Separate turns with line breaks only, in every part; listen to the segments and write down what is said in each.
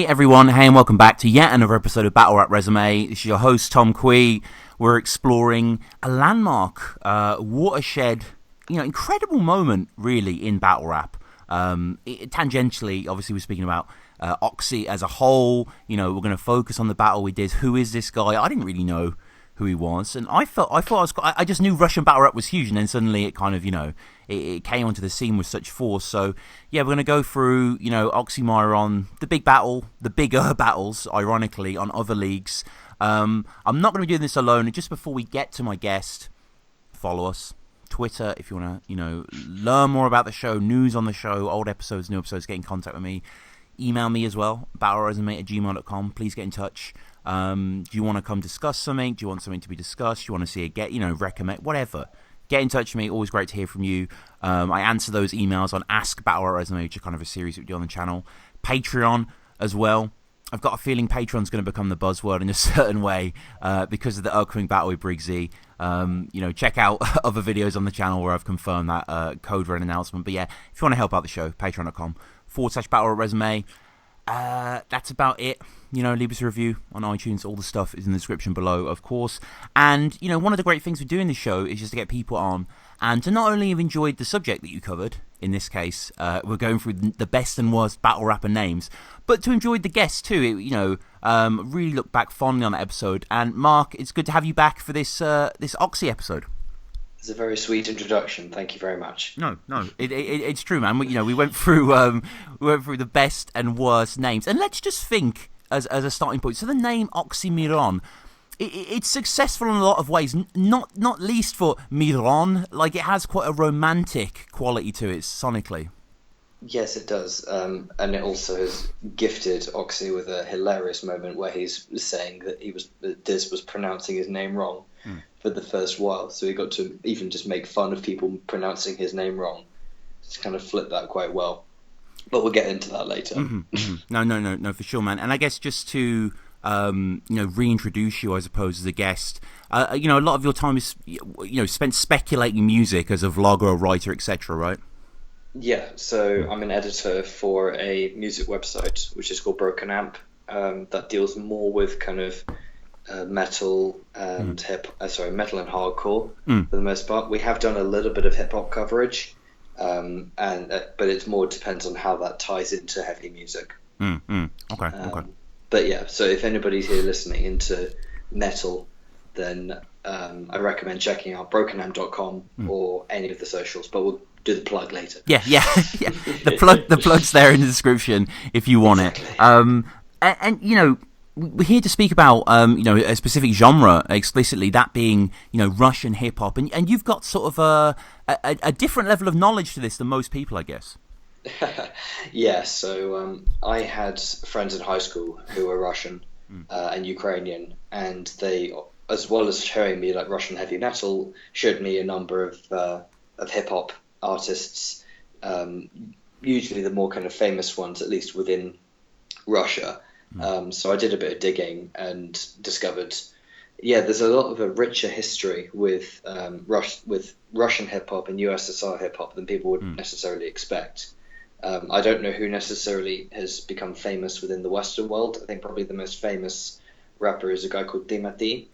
Hey everyone, hey and welcome back to yet another episode of Battle Rap Resume. This is your host Tom Quee. We're exploring a landmark, watershed, incredible moment really in battle rap. Tangentially, obviously we're speaking about Oxxxy as a whole. We're going to focus on the battle we did. Who is this guy? I didn't really know who he was, and I just knew Russian battle rap was huge, and then suddenly it kind of, it came onto the scene with such force. So yeah, we're going to go through, Oxxxymiron, the big battle, the bigger battles, ironically, on other leagues. I'm not going to be doing this alone. And just before we get to my guest, follow us. Twitter, if you want to, learn more about the show, news on the show, old episodes, new episodes, get in contact with me. Email me as well, battlerapresume@gmail.com. Please get in touch. Do you want to come discuss something? Do you want something to be discussed? Do you want to see it recommend, whatever. Get in touch with me. Always great to hear from you. I answer those emails on Ask Battle Resume, which is kind of a series we do on the channel. Patreon as well. I've got a feeling Patreon's going to become the buzzword in a certain way because of the upcoming battle with Briggsy. Check out other videos on the channel where I've confirmed that code red announcement. But yeah, if you want to help out the show, patreon.com/battlerapresume. That's about it. Leave us a review on iTunes. All the stuff is in the description below, of course. And, one of the great things we do in this show is just to get people on and to not only have enjoyed the subject that you covered, in this case, we're going through the best and worst battle rapper names, but to enjoy the guests too. Really look back fondly on that episode. And Mark, it's good to have you back for this Oxxxy episode.
It's a very sweet introduction. Thank you very much.
No, it's true, man. We went through the best and worst names, and let's just think as a starting point. So the name Oxxxymiron, it's successful in a lot of ways. Not least for Miron, like it has quite a romantic quality to it sonically.
Yes, it does, and it also has gifted Oxxxy with a hilarious moment where he's saying that Diz was pronouncing his name wrong. For the first while, so he got to even just make fun of people pronouncing his name wrong. Just kind of flip that quite well, but we'll get into that later.
No, for sure, man. And I guess just to reintroduce you, I suppose, as a guest. A lot of your time is spent speculating music as a vlogger, a writer, etc. Right?
Yeah. So I'm an editor for a music website which is called Broken Amp. That deals more with kind of metal and metal and hardcore for the most part. We have done a little bit of hip hop coverage, but it's more depends on how that ties into heavy music.
Okay.
But yeah, so if anybody's here listening into metal, then I recommend checking out brokenamp.com or any of the socials. But we'll do the plug later. Yeah.
The plug's there in the description if you want it. We're here to speak about, a specific genre explicitly, that being, Russian hip hop, and you've got sort of a different level of knowledge to this than most people, I guess.
Yeah. So I had friends in high school who were Russian and Ukrainian, and they, as well as showing me like Russian heavy metal, showed me a number of hip hop artists, usually the more kind of famous ones, at least within Russia. So I did a bit of digging and discovered, there's a lot of a richer history with Russian hip hop and USSR hip hop than people would necessarily expect. I don't know who necessarily has become famous within the Western world. I think probably the most famous rapper is a guy called Dizaster,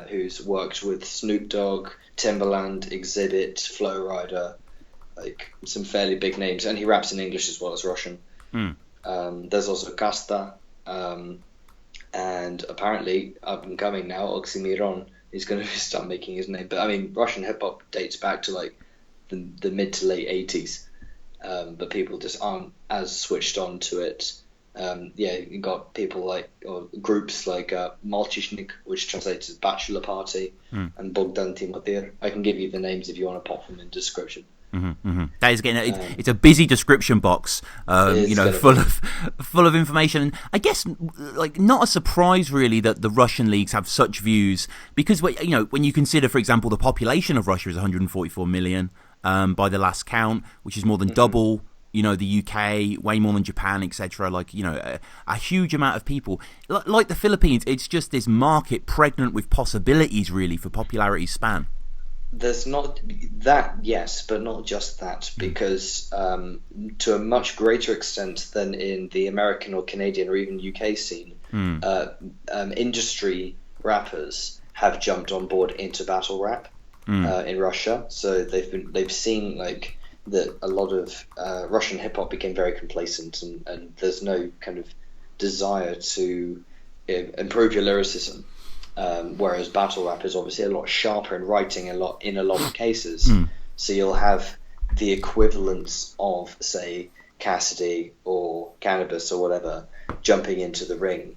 who's worked with Snoop Dogg, Timbaland, Exhibit, Flow Rider, like some fairly big names, and he raps in English as well as Russian. There's also Kasta. And apparently, up and coming now, Oxxxymiron is going to start making his name. But I mean, Russian hip hop dates back to like the mid to late 80s, but people just aren't as switched on to it. You got people or groups like Malchishnik, which translates as Bachelor Party, and Bogdan Timotir. I can give you the names if you want to pop them in the description.
That is getting it's a busy description box, full of information. I guess like not a surprise really that the Russian leagues have such views, because when you consider, for example, the population of Russia is 144 million by the last count, which is more than double the UK, way more than Japan, etc. A huge amount of people. Like the Philippines, it's just this market pregnant with possibilities really for popularity span.
There's not that, yes, but not just that, because to a much greater extent than in the American or Canadian or even UK scene, industry rappers have jumped on board into battle rap in Russia. So they've seen like that a lot of Russian hip hop became very complacent, and there's no kind of desire to improve your lyricism. Whereas battle rap is obviously a lot sharper in writing, in a lot of cases. So you'll have the equivalents of, say, Cassidy or Cannabis or whatever jumping into the ring.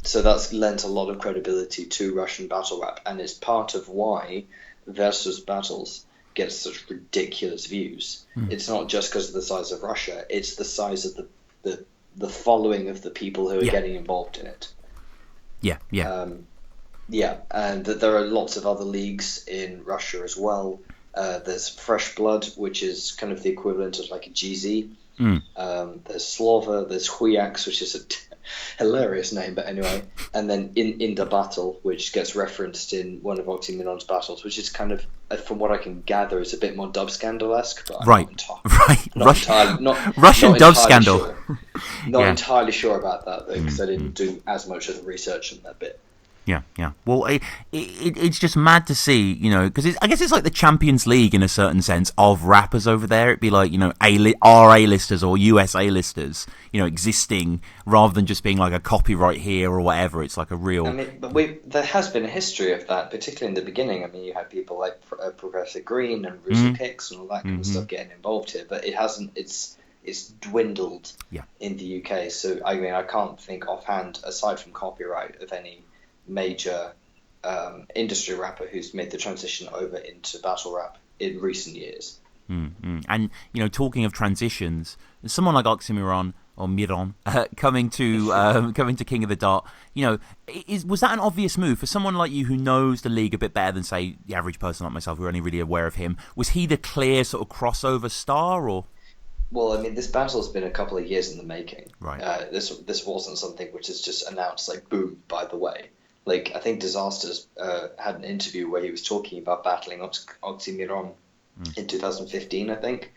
So that's lent a lot of credibility to Russian battle rap, and it's part of why Versus battles get such ridiculous views. It's not just because of the size of Russia; it's the size of the following of the people who are getting involved in it. And that there are lots of other leagues in Russia as well. There's Fresh Blood, which is kind of the equivalent of like a GZ. There's Slova, there's Huyax, which is a hilarious name, but anyway. And then in the Battle, which gets referenced in one of Oxxxymiron's battles, which is kind of, from what I can gather, is a bit more dub scandal-esque. But
Russian dub scandal.
Sure. Not entirely sure about that though, because I didn't do as much of the research on that bit.
Yeah. Well, it's just mad to see, because I guess it's like the Champions League in a certain sense of rappers over there. It'd be like, our A-listers or US A-listers, existing rather than just being like a copyright here or whatever. It's like a real...
I mean, but there has been a history of that, particularly in the beginning. I mean, you had people like Professor Green and Russo Picks and all that kind of stuff getting involved here, but it hasn't... It's dwindled in the UK. So, I mean, I can't think offhand, aside from copyright, of any major industry rapper who's made the transition over into battle rap in recent years.
And talking of transitions, someone like Oxxxymiron or Miron coming to King of the Dart, was that an obvious move for someone like you who knows the league a bit better than, say, the average person like myself who are only really aware of him? Was he the clear sort of crossover star, or?
Well, I mean, this battle's been a couple of years in the making.
Right.
This wasn't something which is just announced like boom, by the way. Like, I think Dizaster had an interview where he was talking about battling Oxxxymiron in 2015, I think.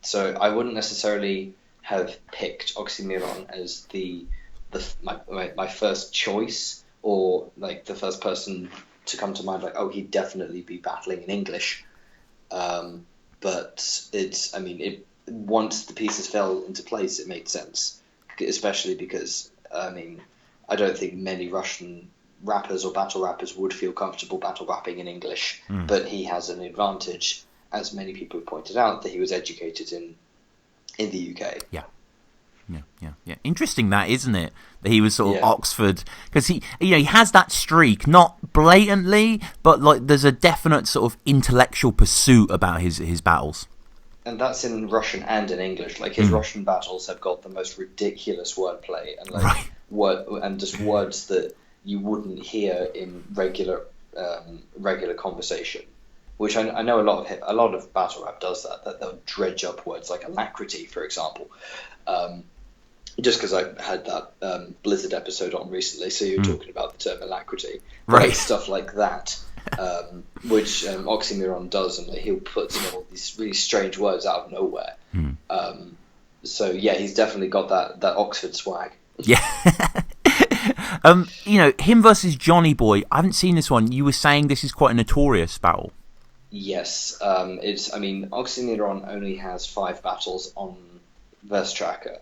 So I wouldn't necessarily have picked Oxxxymiron as my first choice, or like the first person to come to mind, like, oh, he'd definitely be battling in English. But once the pieces fell into place, it made sense, especially because, I mean, I don't think many Russian rappers or battle rappers would feel comfortable battle rapping in English, but he has an advantage, as many people have pointed out, that he was educated in the UK.
Yeah. Interesting, that, isn't it? That he was sort of Oxford, because he has that streak, not blatantly, but like there's a definite sort of intellectual pursuit about his battles.
And that's in Russian and in English. Like, his Russian battles have got the most ridiculous wordplay and just words that you wouldn't hear in regular conversation. Which I know a lot of battle rap does that they'll dredge up words like alacrity, for example. Just because I had that Blizzard episode on recently, so you're talking about the term alacrity,
right?
Stuff like that. Which Oxxxymiron does, and like, he'll put all these really strange words out of nowhere. So yeah, he's definitely got that Oxford swag.
Yeah. Him versus Johnny Boy. I haven't seen this one. You were saying this is quite a notorious battle.
Yes. Oxxxymiron only has 5 battles on Verse Tracker,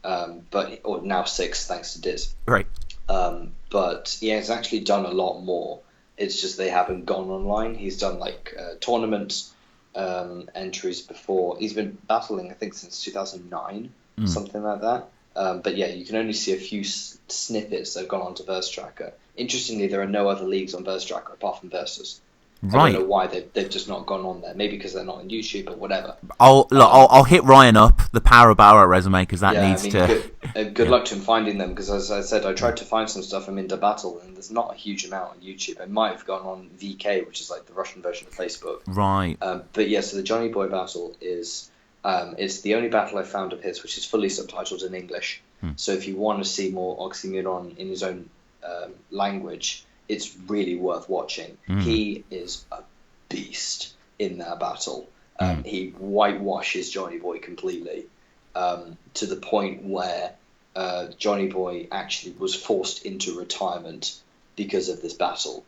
or now 6 thanks to Diz.
Right.
But he has actually done a lot more. It's just they haven't gone online. He's done like tournament entries before. He's been battling, I think, since 2009, something like that. But yeah, you can only see a few snippets that have gone onto Verse Tracker. Interestingly, there are no other leagues on Verse Tracker apart from Versus. Right. I don't know why they've just not gone on there. Maybe because they're not on YouTube or whatever.
I'll hit Ryan up, the power of Battle Resume, because that needs to...
Good luck to him finding them, because as I said, I tried to find some stuff from Into Battle, and there's not a huge amount on YouTube. It might have gone on VK, which is like the Russian version of Facebook.
Right.
But yeah, so the Johnny Boy battle is... it's the only battle I found of his which is fully subtitled in English. So if you want to see more Oxxxymiron in his own language, it's really worth watching. He is a beast in that battle. He whitewashes Johnny Boy completely, to the point where Johnny Boy actually was forced into retirement because of this battle.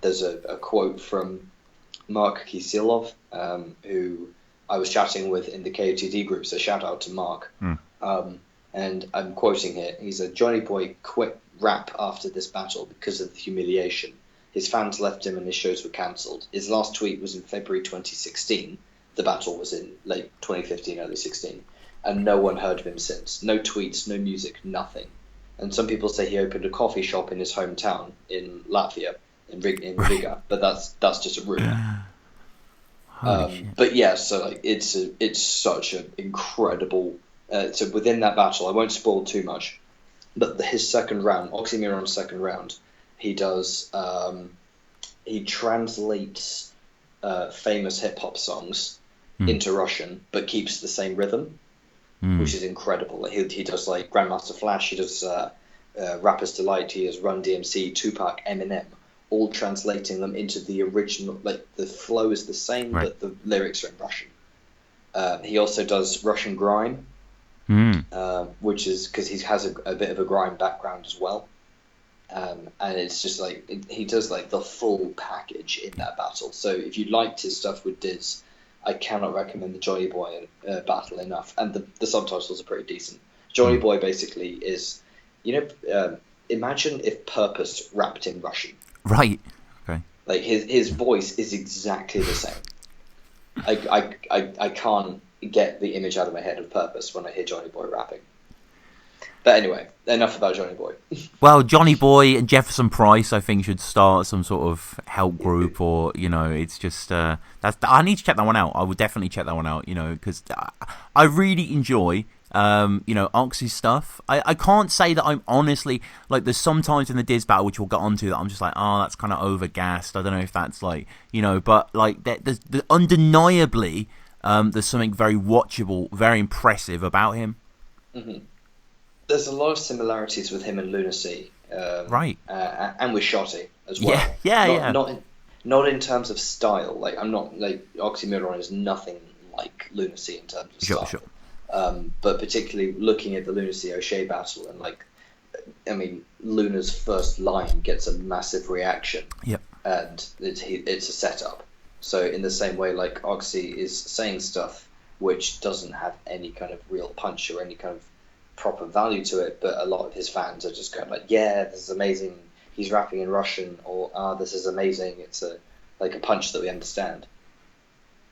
There's a quote from Mark Kisilov, who I was chatting with in the KOTD group, so shout out to Mark. And I'm quoting here. He said, Johnny Boy quit rap after this battle because of the humiliation. His fans left him and his shows were cancelled. His last tweet was in February 2016. The battle was in late 2015, early 16. And no one heard of him since. No tweets, no music, nothing. And some people say he opened a coffee shop in his hometown in Latvia, in Riga. But that's just a rumor. But yeah, so like it's such an incredible. So within that battle, I won't spoil too much, but his second round, Oxxxymiron's second round, he does he translates famous hip hop songs into Russian, but keeps the same rhythm, which is incredible. He does like Grandmaster Flash, he does Rapper's Delight, he does Run DMC, Tupac, Eminem, all translating them into the original. Like the flow is the same, but the lyrics are in Russian. He also does Russian grime, which is because he has a bit of a grime background as well. And it's just like he does like the full package in that battle. So if you liked his stuff with Diz, I cannot recommend the Johnny Boy battle enough. And the subtitles are pretty decent. Johnny Boy basically is, imagine if Purpose rapped in Russian.
Right. Okay.
Like his voice is exactly the same. I can't get the image out of my head of Purpose when I hear Johnny Boy rapping. But anyway, enough about Johnny Boy.
Well, Johnny Boy and Jefferson Price, I think, should start some sort of help group, or it's just I need to check that one out. I would definitely check that one out, because I really enjoy Oxx's stuff. I can't say that I'm honestly like. There's sometimes in the Diz battle, which we'll get onto, that I'm just like, oh, that's kind of overgassed. I don't know if that's like but like there's undeniably there's something very watchable, very impressive about him.
There's a lot of similarities with him and Lunacy,
right,
and with Shotty as well.
Yeah.
Not in terms of style. Like I'm not like Oxxxymiron is nothing like Lunacy in terms of style.
Sure.
But particularly looking at the Lunacy O'Shea battle, and Luna's first line gets a massive reaction.
Yep.
And it's a setup. So in the same way, like Oxxxy is saying stuff which doesn't have any kind of real punch or any kind of proper value to it, but a lot of his fans are just kind of like, yeah, this is amazing, he's rapping in Russian, or this is amazing, it's a punch that we understand.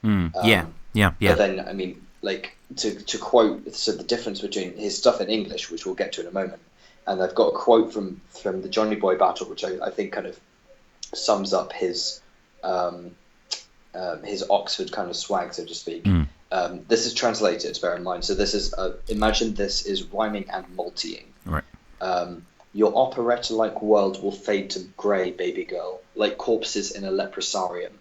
Yeah.
But then like to quote, so the difference between his stuff in English, which we'll get to in a moment, and I've got a quote from the Johnny Boy battle, which I think kind of sums up his Oxford kind of swag, so to speak. This is translated, bear in mind. So this is imagine this is rhyming and multiing.
Right.
Your operetta-like world will fade to grey, baby girl, like corpses in a leprosarium.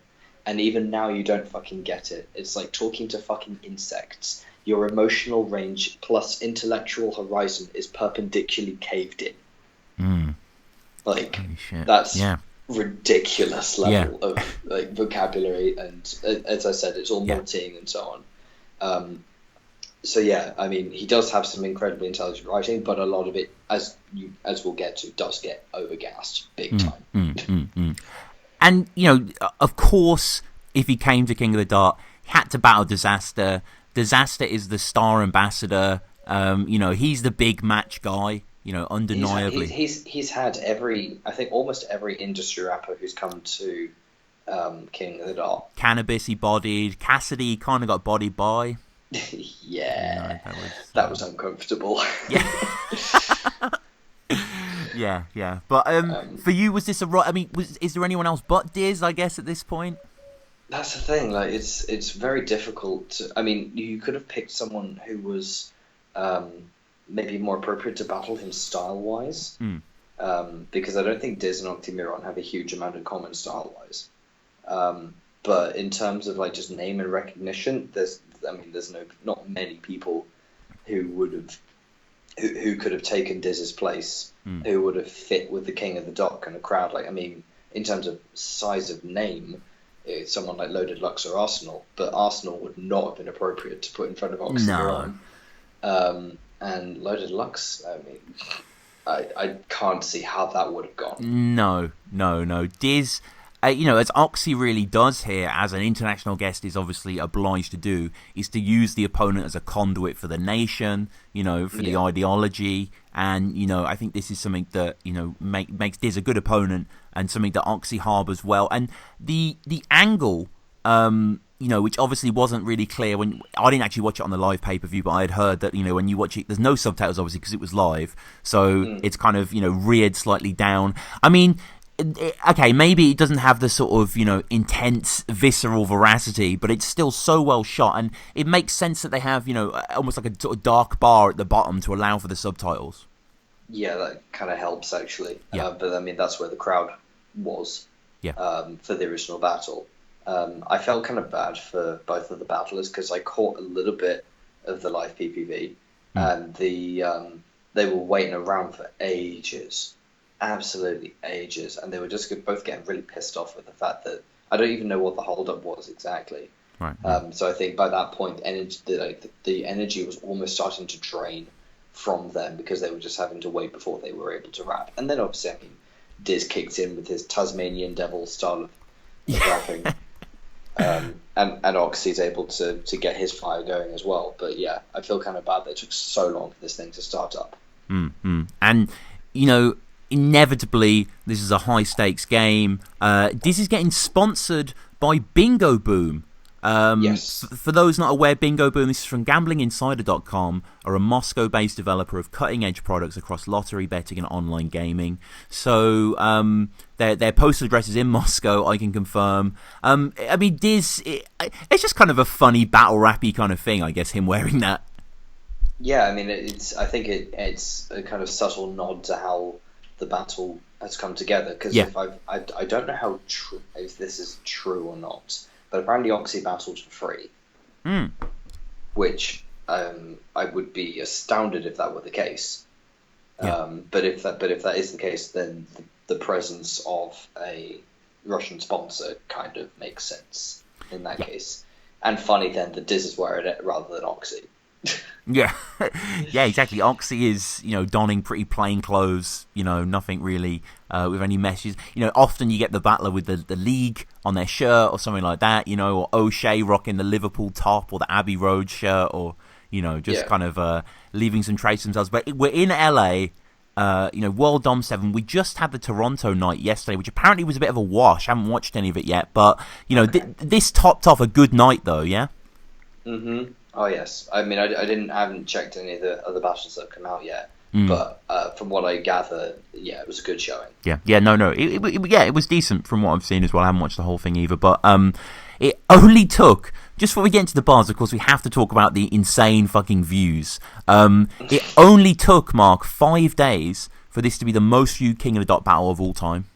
And even now you don't fucking get it. It's like talking to fucking insects. Your emotional range plus intellectual horizon is perpendicularly caved in. Like, that's ridiculous level of like vocabulary, and as I said, it's all multiing and so on. So he does have some incredibly intelligent writing, but a lot of it, as we'll get to, does get overgassed big time.
And of course, if he came to King of the Dart, he had to battle Dizaster. Dizaster is the star ambassador. He's the big match guy. Undeniably.
He's had almost every industry rapper who's come to King of the Dart.
Cannabis he bodied. Cassidy kind of got bodied by.
That was uncomfortable.
Yeah. But for you, was this is there anyone else but Diz, I guess, at this point?
That's the thing. Like, it's very difficult. You could have picked someone who was maybe more appropriate to battle him style-wise, because I don't think Diz and Oxxxymiron have a huge amount in common style-wise. But in terms of like just name and recognition, there's not many people who would have who could have taken Diz's place, who would have fit with the King of the Dock and a crowd. Like, I mean, in terms of size of name, it's someone like Loaded Lux or Arsenal, but Arsenal would not have been appropriate to put in front of Oxxxymiron. And Loaded Lux, I mean, I can't see how that would have gone.
No. Diz, as Oxy really does here, as an international guest is obviously obliged to do, is to use the opponent as a conduit for the nation, for the ideology. And, I think this is something that, makes Diz a good opponent and something that Oxy harbours well. And the angle, which obviously wasn't really clear when I didn't actually watch it on the live pay-per-view, but I had heard that, when you watch it, there's no subtitles, obviously, because it was live. So it's kind of, reared slightly down. I mean, okay, maybe it doesn't have the sort of, intense, visceral veracity, but it's still so well shot, and it makes sense that they have, almost like a sort of dark bar at the bottom to allow for the subtitles.
Yeah, that kind of helps, actually.
Yeah.
But, I mean, that's where the crowd was for the original battle. I felt kind of bad for both of the battlers, because I caught a little bit of the live PPV, and they were waiting around for ages. Absolutely ages, and they were just both getting really pissed off with the fact that I don't even know what the holdup was exactly.
Right.
So I think by that point, the energy was almost starting to drain from them, because they were just having to wait before they were able to rap. And then obviously, I mean, Diz kicks in with his Tasmanian devil style of rapping, and Oxy's able to get his fire going as well. But yeah, I feel kind of bad that it took so long for this thing to start up.
And inevitably, this is a high-stakes game. This is getting sponsored by Bingo Boom.
Yes.
For those not aware, Bingo Boom, this is from GamblingInsider.com, are a Moscow-based developer of cutting-edge products across lottery, betting, and online gaming. So their postal address is in Moscow, I can confirm. I mean, Diz, it's just kind of a funny battle-rappy kind of thing, I guess, him wearing that.
Yeah, I mean, I think it's a kind of subtle nod to how the battle has come together, because I don't know if this is true or not, but apparently Oxy battled for free, which I would be astounded if that were the case. But if that is the case, then the presence of a Russian sponsor kind of makes sense in that case. And funny then that Diz is wearing it rather than Oxy.
Yeah, exactly. Oxy is, donning pretty plain clothes, nothing really with any messages. Often you get the battler with the league on their shirt or something like that, or O'Shea rocking the Liverpool top or the Abbey Road shirt, or, kind of leaving some trace themselves. But we're in LA, World Dom 7. We just had the Toronto night yesterday, which apparently was a bit of a wash. I haven't watched any of it yet, but, this topped off a good night, though, yeah?
Mm-hmm. Oh yes, I mean I haven't checked any of the other battles that have come out yet, but from what I gather, it was a good showing. No, it was decent from what I've seen as well. I haven't watched the whole thing either, but it only took, just before we get into the bars, of course, we have to talk about the insane fucking views. It only took, Mark, 5 days for this to be the most viewed King of the Dot battle of all time.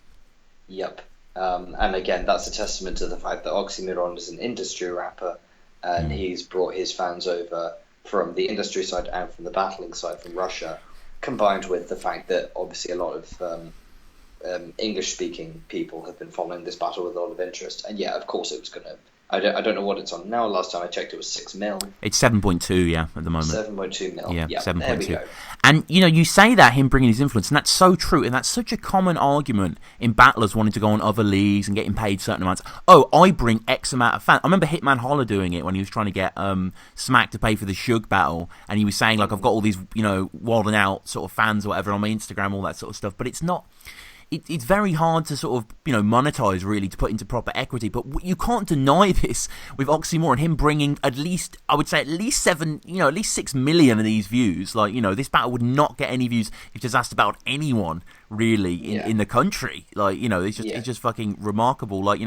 Yep, and again, that's a testament to the fact that Oxxxymiron is an industry rapper. And he's brought his fans over from the industry side and from the battling side from Russia, combined with the fact that obviously a lot of English-speaking people have been following this battle with a lot of interest. And yeah, of course it was going to... I don't know what it's on now. Last time I checked, it was 6 mil.
It's 7.2, at the moment.
7.2 mil.
Yeah, 7.2.
There we go.
And, you say that, him bringing his influence, and that's so true, and that's such a common argument in battlers wanting to go on other leagues and getting paid certain amounts. Oh, I bring X amount of fans. I remember Hitman Holler doing it when he was trying to get Smack to pay for the Shug battle, and he was saying, like, I've got all these, wild and out sort of fans or whatever on my Instagram, all that sort of stuff, but it's not... It's very hard to sort of, monetize, really, to put into proper equity. But you can't deny this with Oxxxymiron, him bringing at least 6 million of these views. Like, this battle would not get any views if Dizaster battled anyone, really, in the country. Like, it's just fucking remarkable. Like,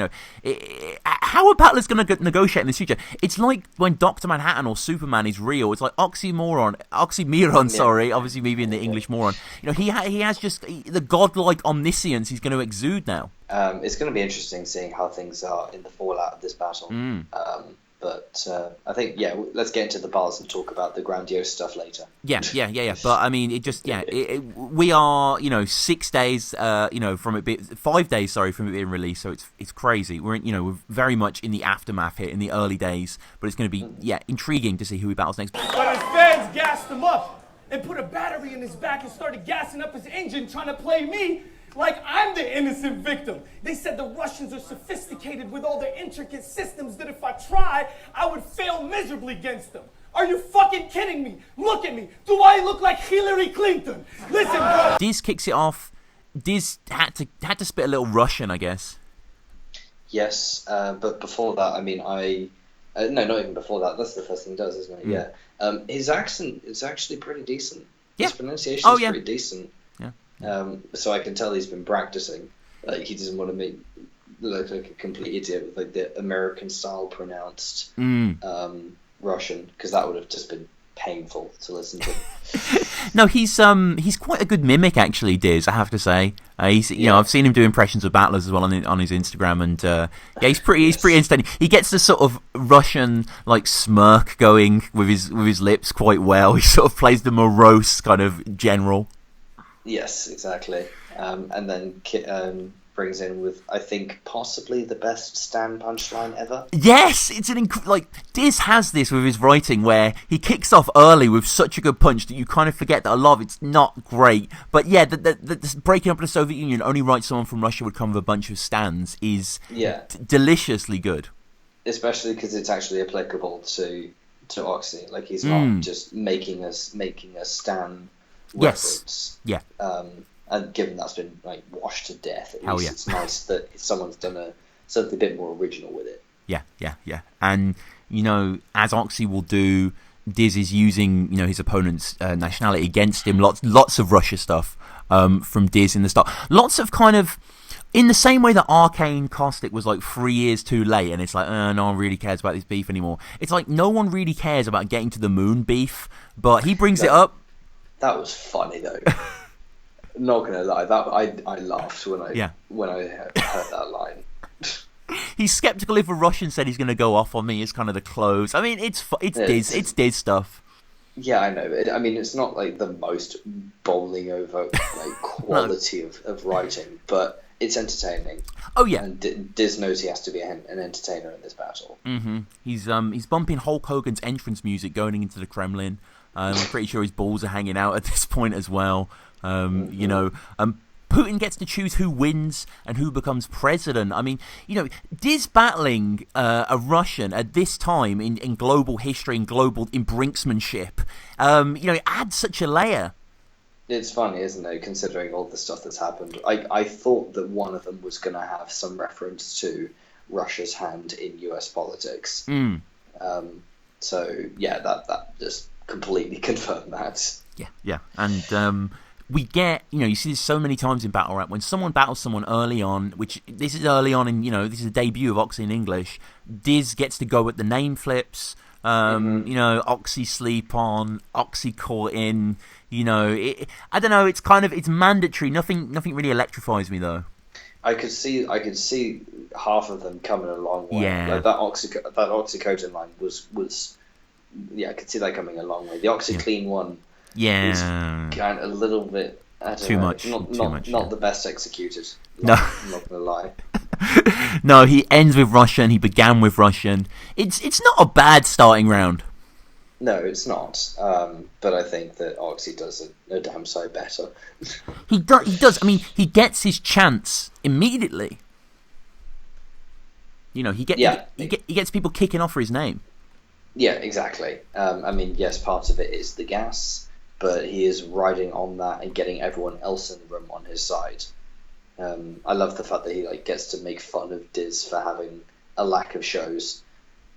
how are battlers going to negotiate in the future? It's like when Dr. Manhattan or Superman is real. It's like Oxxxymiron, obviously maybe in the English moron. He has just the godlike omniscience he's going to exude now.
It's going to be interesting seeing how things are in the fallout of this battle. But I think, let's get into the bars and talk about the grandiose stuff later.
Yeah. But I mean, we are 6 days, from it 5 days, from it being released. So it's crazy. We're very much in the aftermath here, in the early days. But it's going to be intriguing to see who he battles next.
But his fans gassed him up and put a battery in his back and started gassing up his engine, trying to play me like I'm the innocent victim. They said the Russians are sophisticated with all their intricate systems that if I try, I would fail miserably against them. Are you fucking kidding me? Look at me. Do I look like Hillary Clinton? Listen, bro.
Diz kicks it off. Diz had to spit a little Russian, I guess.
Yes, but before that, I mean, no, not even before that. That's the first thing he does, isn't it? Yeah. His accent is actually pretty decent.
Yeah.
His pronunciation is pretty decent.
Yeah.
So I can tell he's been practicing. Like, he doesn't want to look like a complete idiot with like the American style pronounced Russian, because that would have just been painful to listen to.
No, he's quite a good mimic, actually, Diz, I have to say. I've seen him do impressions of battlers as well on his Instagram, and he's pretty entertaining. He gets the sort of Russian like smirk going with his lips quite well. He sort of plays the morose kind of general.
Yes, exactly. And then brings in with, I think, possibly the best Stan punchline ever.
Yes, it's Diz has this with his writing where he kicks off early with such a good punch that you kind of forget that a lot of it's not great. But yeah, the breaking up of the Soviet Union, only right someone from Russia would come with a bunch of Stans is deliciously good. Especially because it's actually applicable to Oxy. Like, he's not just making a Stan reference. Yeah.
And given that's been like washed to death, at least it's nice that someone's done something a bit more original with it.
Yeah. And as Oxy will do, Diz is using his opponent's nationality against him. Lots of Russia stuff from Diz in the start. Lots of kind of in the same way that Arcane Caustic was like 3 years too late, and it's like no one really cares about this beef anymore. It's like no one really cares about getting to the moon beef, but he brings it up.
That was funny though. Not gonna lie, I laughed when I heard that line.
He's skeptical if a Russian said he's going to go off on me. Is kind of the close. I mean, it's Diz stuff.
Yeah, I know. But I mean, it's not like the most bowling over like quality of writing, but it's entertaining.
Oh yeah,
and Diz knows he has to be an entertainer in this battle.
Mm-hmm. He's bumping Hulk Hogan's entrance music going into the Kremlin. I'm pretty sure his balls are hanging out at this point as well. Putin gets to choose who wins and who becomes president. I mean, Diz battling a Russian at this time in global history and global brinksmanship, it adds such a layer.
It's funny, isn't it, considering all the stuff that's happened. I thought that one of them was going to have some reference to Russia's hand in US politics. So, yeah, that just completely confirmed that.
Yeah. And we get, you see this so many times in battle rap, when someone battles someone early on, which this is early on in, this is the debut of Oxy in English, Diz gets to go at the name flips, Oxy sleep on, Oxy caught in, I don't know, it's mandatory, nothing really electrifies me though.
I could see half of them coming a long way.
Yeah.
Like that oxycodone line was I could see that coming a long way. The OxyClean one.
Yeah,
it's kind of a little bit
too much.
Not the best executed.
No,
I'm not gonna lie.
No, he ends with Russian. He began with Russian. It's not a bad starting round.
No, it's not. But I think that Oxy does a damn sight better.
He does. I mean, he gets his chance immediately. He gets people kicking off for his name.
Yeah, exactly. I mean, yes, part of it is the gas, but he is riding on that and getting everyone else in the room on his side. I love the fact that he gets to make fun of Diz for having a lack of shows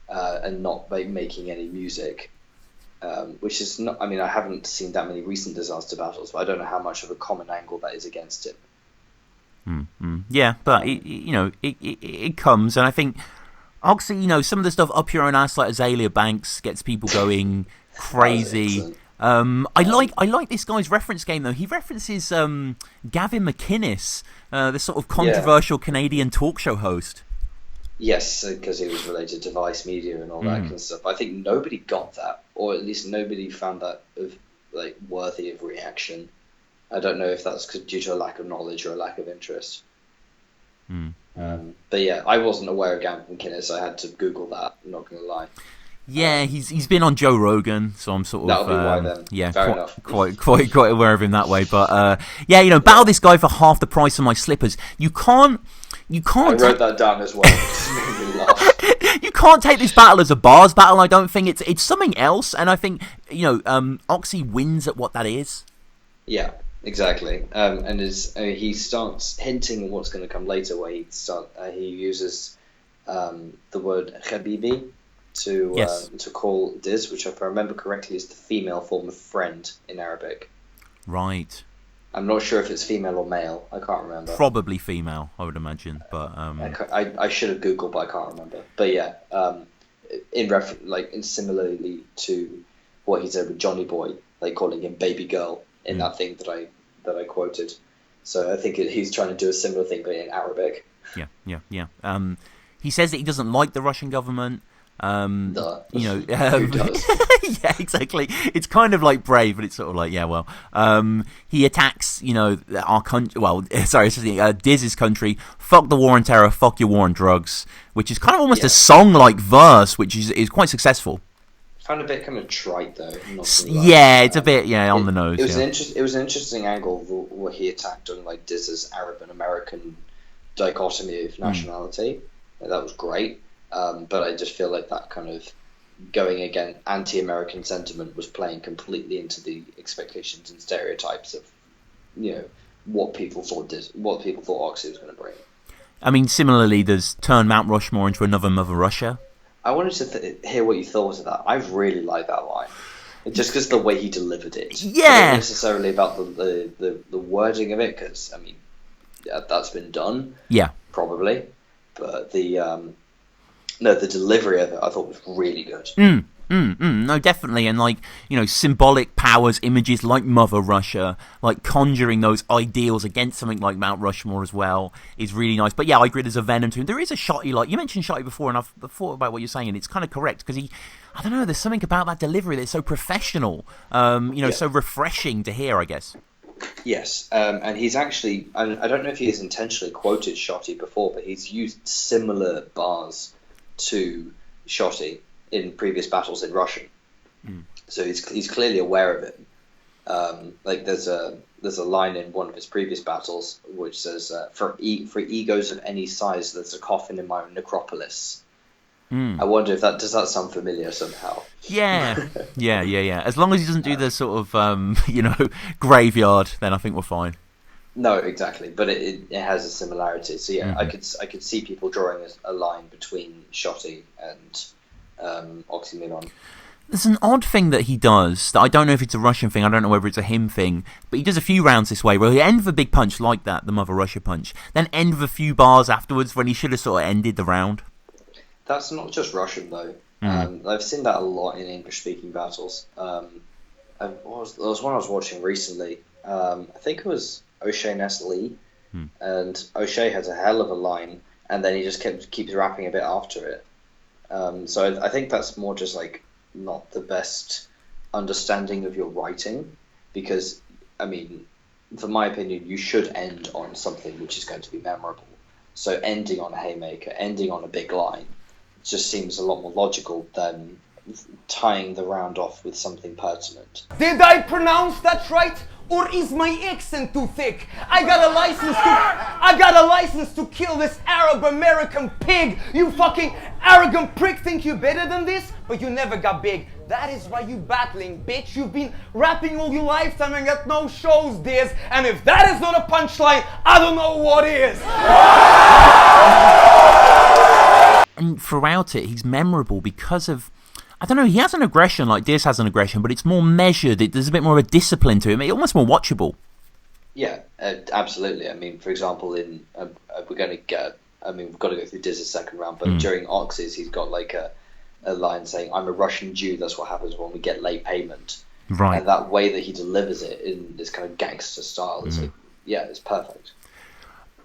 and not making any music, which is not. I mean, I haven't seen that many recent Disaster battles, but I don't know how much of a common angle that is against him.
Yeah, but it comes, and I think Oxy, some of the stuff up your own ass like Azalea Banks gets people going crazy. I like this guy's reference game though. He references Gavin McInnes, the sort of controversial Canadian talk show host.
Yes, because it was related to Vice Media and all that kind of stuff. I think nobody got that, or at least nobody found that worthy of reaction. I don't know if that's due to a lack of knowledge or a lack of interest. But yeah, I wasn't aware of Gavin McInnes. I had to Google that. I'm not going to lie.
Yeah, he's been on Joe Rogan, so I'm sort of
that'll be why then.
Yeah,
Fair enough.
quite aware of him that way. But yeah, battle this guy for half the price of my slippers. You can't.
I wrote that down as well. It just made me laugh.
You can't take this battle as a bars battle. I don't think it's something else, and I think Oxy wins at what that is.
Yeah, exactly. And he starts hinting at what's going to come later, where he uses the word Habibi to call Diz, which if I remember correctly is the female form of friend in Arabic.
Right.
I'm not sure if it's female or male. I can't remember.
Probably female, I would imagine. But
I should have Googled, but I can't remember. But yeah, in similarly to what he said with Johnny Boy, like calling him baby girl in that thing that I quoted. So I think he's trying to do a similar thing, but in Arabic.
Yeah. He says that he doesn't like the Russian government.
Who does?
Yeah, exactly. It's kind of like brave, but it's sort of like, yeah, well, he attacks, our country. Well, sorry, Diz's country. Fuck the war on terror. Fuck your war on drugs, which is kind of almost a song-like verse, which is quite successful.
Found a bit kind of trite though.
Yeah, it's a bit on the nose.
It was an interesting angle where he attacked on like Diz's Arab and American dichotomy of nationality. That was great. But I just feel like that kind of going against anti-American sentiment was playing completely into the expectations and stereotypes of, what people thought Oxy was going to bring.
I mean, similarly, there's turn Mount Rushmore into another Mother Russia.
I wanted to hear what you thought of that. I really like that line, just because the way he delivered it.
Yeah.
Not necessarily about the wording of it, because I mean, that's been done.
Yeah.
Probably, but the delivery of it I thought was really good.
No, definitely. And symbolic powers, images like Mother Russia, like conjuring those ideals against something like Mount Rushmore as well is really nice. But yeah, I agree there's a venom to him. There is a Shotty, like you mentioned Shotty before, and I've thought about what you're saying, and it's kind of correct because I don't know, there's something about that delivery that's so professional, so refreshing to hear, I guess.
Yes, and he's actually, I don't know if he has intentionally quoted Shotty before, but he's used similar bars to Shotty in previous battles in Russian, so he's clearly aware of it. There's a line in one of his previous battles which says, "For egos of any size, there's a coffin in my necropolis." I wonder if does that sound familiar somehow?
Yeah. As long as he doesn't do the sort of graveyard, then I think we're fine.
No, exactly, but it has a similarity. So yeah, I could see people drawing a line between Shotty and Oxxymiron.
There's an odd thing that he does that I don't know if it's a Russian thing, I don't know whether it's a him thing, but he does a few rounds this way where he end with a big punch like that, the Mother Russia punch, then end with a few bars afterwards when he should have sort of ended the round.
That's not just Russian though. I've seen that a lot in English-speaking battles. There was one I was watching recently. I think it was O'Shea Ness Lee, and O'Shea has a hell of a line, and then he just keeps rapping a bit after it. So I think that's more just like not the best understanding of your writing, because I mean, for my opinion, you should end on something which is going to be memorable. So ending on a haymaker, ending on a big line, just seems a lot more logical than tying the round off with something pertinent.
Did I pronounce that right? Or is my accent too thick? I got a license to kill this Arab American pig. You fucking arrogant prick think you're better than this? But you never got big. That is why you battling, bitch. You've been rapping all your lifetime and got no shows, Diz. And if that is not a punchline, I don't know what is.
And throughout it, he's memorable because of, I don't know, he has an aggression like Diz has an aggression, but it's more measured. There's a bit more of a discipline to him. It's almost more watchable.
Yeah, absolutely. I mean, for example, we've got to go through Diz's second round, but during Ox's, he's got like a line saying, "I'm a Russian Jew, that's what happens when we get late payment."
Right.
And that way that he delivers it in this kind of gangster style is like, yeah, it's perfect.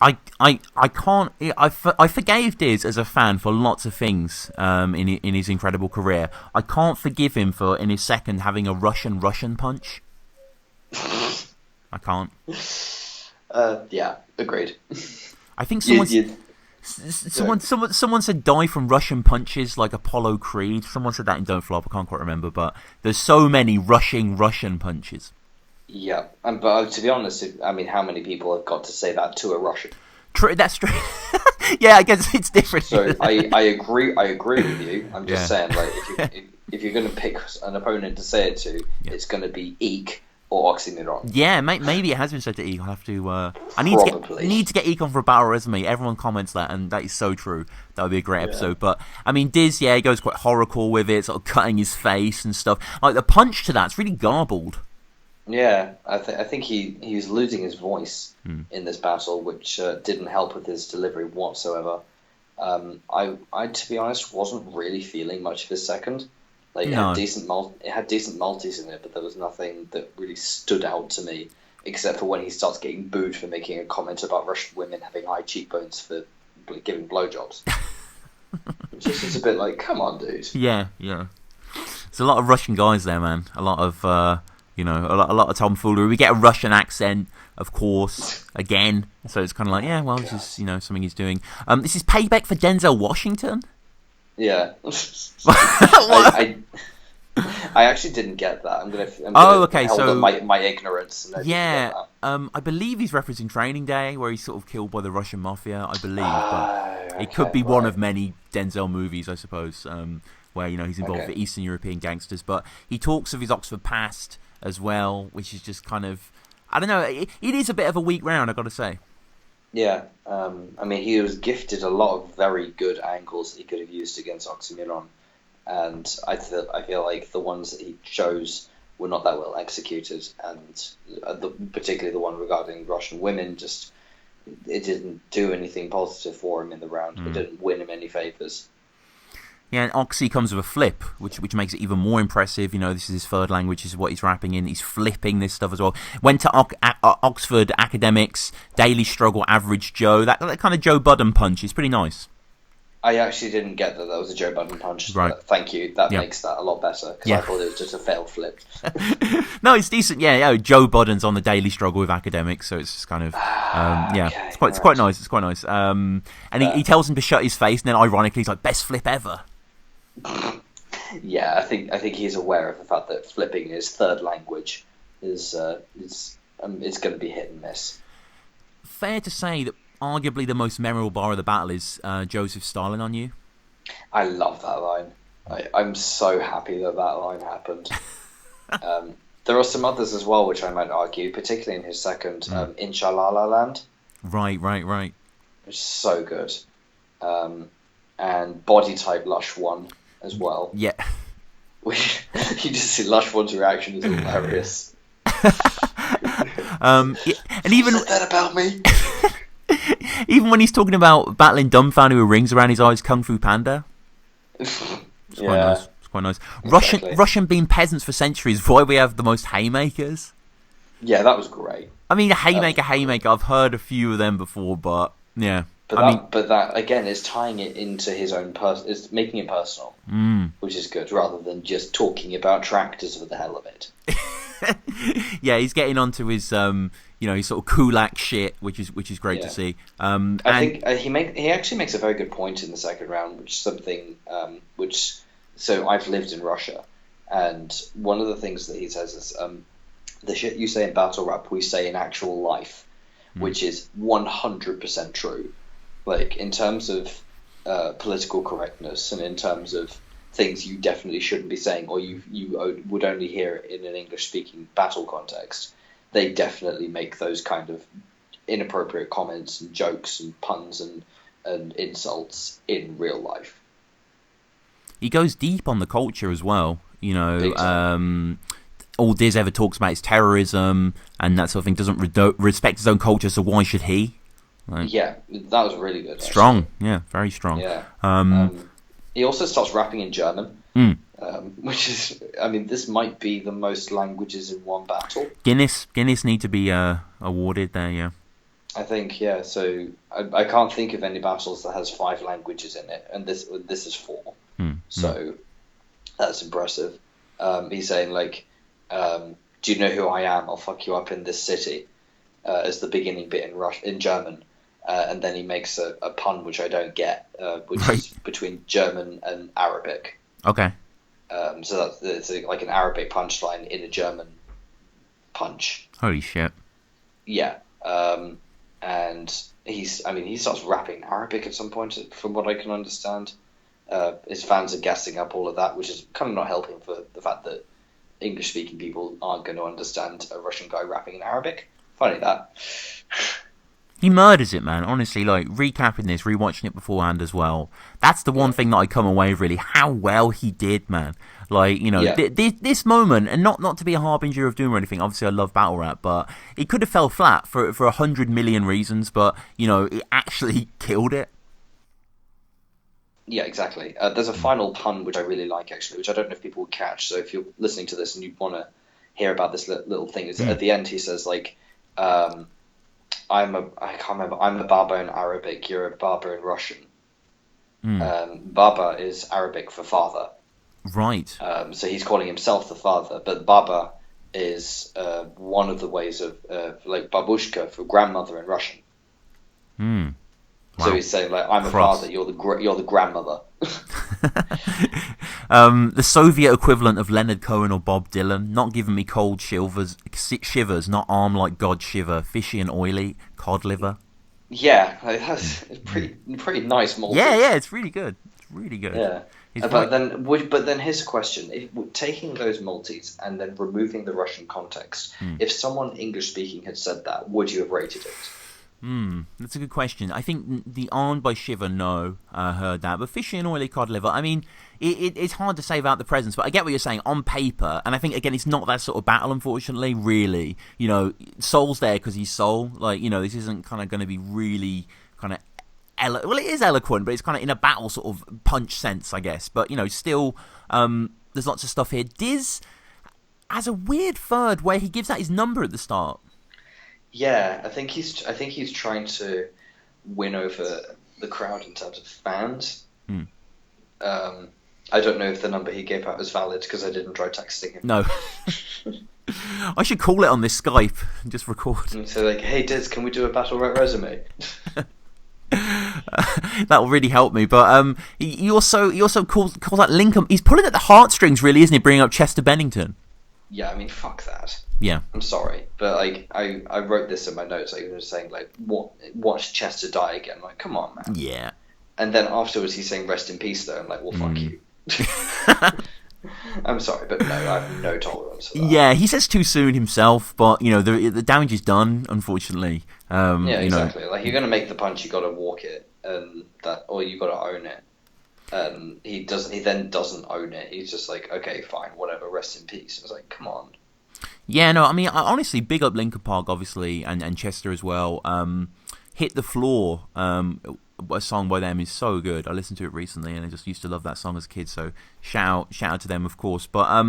I can't. I forgave Diz as a fan for lots of things in his incredible career. I can't forgive him for in his second having a Russian punch. I can't.
Yeah, agreed.
I think someone said die from Russian punches like Apollo Creed. Someone said that in Don't Flop. I can't quite remember, but there's so many Russian punches.
Yeah, but to be honest, I mean, how many people have got to say that to a Russian?
True, that's true. Yeah, I guess it's different.
So I agree with you. I'm just saying, like, if you're going to pick an opponent to say it to, it's going to be Eek or Oxxxymiron.
Yeah, maybe it has been said to Eek. I'll have to. I need to get Eek on for a battle resume. Everyone comments that, and that is so true. That would be a great episode. But I mean, Diz, he goes quite horrible with it, sort of cutting his face and stuff. Like the punch to that's really garbled.
Yeah, I think he was losing his voice in this battle, which didn't help with his delivery whatsoever. I to be honest, wasn't really feeling much of his second. Like it had decent multis in it, but there was nothing that really stood out to me, except for when he starts getting booed for making a comment about Russian women having high cheekbones for giving blowjobs. It's a bit like, come on, dude.
Yeah. There's a lot of Russian guys there, man. A lot of a lot of tomfoolery. We get a Russian accent, of course, again. So it's kind of like, this is something he's doing. This is payback for Denzel Washington.
Yeah. I actually didn't get that. I'm gonna so my ignorance.
I believe he's referencing Training Day, where he's sort of killed by the Russian mafia. I believe, but it could be one of many Denzel movies, I suppose, where he's involved with Eastern European gangsters. But he talks of his Oxford past as well, which is just kind of, I don't know. It is a bit of a weak round, I've got to say.
Yeah, I mean, he was gifted a lot of very good angles that he could have used against Oxxxymiron, and I feel like the ones that he chose were not that well executed, and particularly the one regarding Russian women, it didn't do anything positive for him in the round. It didn't win him any favors.
Yeah, and Oxy comes with a flip, which makes it even more impressive. This is his third language, this is what he's rapping in. He's flipping this stuff as well. Went to Oxford Academics, Daily Struggle, Average Joe. That kind of Joe Budden punch is pretty nice.
I actually didn't get that was a Joe Budden punch.
Right.
Thank you. That makes that a lot better, because I thought it was just a failed flip.
No, it's decent. Yeah, Joe Budden's on the Daily Struggle with Academics, so it's just kind of it's quite nice. It's quite nice. And he tells him to shut his face, and then ironically he's like, best flip ever.
Yeah, I think he's aware of the fact that flipping his third language is it's going to be hit and miss.
Fair to say that arguably the most memorable bar of the battle is Joseph Stalin on you. I
love that line. I'm so happy that line happened. There are some others as well, which I might argue, particularly in his second, Inshallah La Land.
Right.
Which is so good. And Body Type Lush 1 as well.
Yeah.
You just see Lush 1's reaction is hilarious.
And even
said that about me.
Even when he's talking about battling dumbfounded with rings around his eyes, Kung Fu Panda. It's quite nice.
Exactly.
Russian being peasants for centuries. Why we have the most haymakers?
Yeah, that was great.
I mean, haymaker. I've heard a few of them before, but yeah.
But that again is tying it into his own is making it personal, which is good, rather than just talking about tractors for the hell of it.
Yeah, he's getting onto his his sort of kulak shit, which is great to see.
I think he actually makes a very good point in the second round, which is something so I've lived in Russia, and one of the things that he says is the shit you say in battle rap we say in actual life, which is 100% true. Like, in terms of political correctness and in terms of things you definitely shouldn't be saying, or you would only hear in an English-speaking battle context, they definitely make those kind of inappropriate comments and jokes and puns and insults in real life.
He goes deep on the culture as well, all Diz ever talks about is terrorism and that sort of thing, doesn't respect his own culture, so why should he? Right.
Yeah, that was really good.
Strong,
actually.
Yeah, very strong.
Yeah. He also starts rapping in German, which is, I mean, this might be the most languages in one battle.
Guinness need to be awarded there, yeah.
I think, yeah. So I can't think of any battles that has 5 languages in it, and this is 4. So that's impressive. He's saying like, "Do you know who I am? I'll fuck you up in this city," as the beginning bit in German, and then he makes a pun which I don't get, which is between German and Arabic.
Okay.
So it's like an Arabic punchline in a German punch.
Holy shit.
Yeah. And he starts rapping Arabic at some point, from what I can understand. His fans are gassing up all of that, which is kind of not helping for the fact that English-speaking people aren't going to understand a Russian guy rapping in Arabic. Funny that.
He murders it, man. Honestly, like, recapping this, rewatching it beforehand as well. That's the one thing that I come away with, really, how well he did, man. Like, you know, this moment, and not to be a harbinger of doom or anything, obviously I love battle rap, but it could have fell flat for 100 million reasons, but, you know, it actually killed it.
Yeah, exactly. There's a final pun which I really like, actually, which I don't know if people will catch, so if you're listening to this and you want to hear about this little thing, is at the end he says, like, I can't remember, I'm a Baba in Arabic, you're a Baba in Russian. Baba is Arabic for father.
Right.
So he's calling himself the father, but Baba is one of the ways of, like, babushka for grandmother in Russian. Wow. So he's saying, like, I'm a father, you're the grandmother.
The Soviet equivalent of Leonard Cohen or Bob Dylan, not giving me cold shivers, not arm like God shiver, fishy and oily, cod liver.
Yeah, that's pretty nice Maltese.
Yeah, it's really good. It's really good.
Yeah. But then here's a question: taking those Maltese and then removing the Russian context, if someone English speaking had said that, would you have rated it?
That's a good question. I think the armed by shiver, no, heard that. But fishy and oily cod liver, I mean, it's hard to say about the presence, but I get what you're saying on paper. And I think, again, it's not that sort of battle, unfortunately, really. You know, Soul's there because he's Soul. Like, you know, this isn't kind of going to be really kind of... well, it is eloquent, but it's kind of in a battle sort of punch sense, I guess. But, you know, still, there's lots of stuff here. Diz has a weird third where he gives out his number at the start.
Yeah, I think he's trying to win over the crowd in terms of fans. I don't know if the number he gave out was valid because I didn't try texting him.
No. I should call it on this Skype and just record.
And so, like, hey Diz, can we do a battle rap resume?
That will really help me. But he also calls that Lincoln. He's pulling at the heartstrings, really, isn't he? Bringing up Chester Bennington.
Yeah, I mean, fuck that.
Yeah.
I'm sorry, but like I wrote this in my notes. Like, he was saying, like, watch Chester die again. Like, come on, man.
Yeah.
And then afterwards he's saying rest in peace though. I'm like, well, fuck you. I'm sorry, but no, I have no tolerance for that.
Yeah, he says too soon himself, but you know the damage is done, unfortunately.
Yeah, exactly. Like, you're gonna make the punch, you got to walk it, and or you got to own it. And he then doesn't own it. He's just like, okay, fine, whatever, rest in peace. I was like, come on.
Yeah, no, I mean, honestly, big up Linkin Park, obviously, and Chester as well. Hit the Floor, a song by them is so good. I listened to it recently, and I just used to love that song as a kid. So shout out to them, of course. But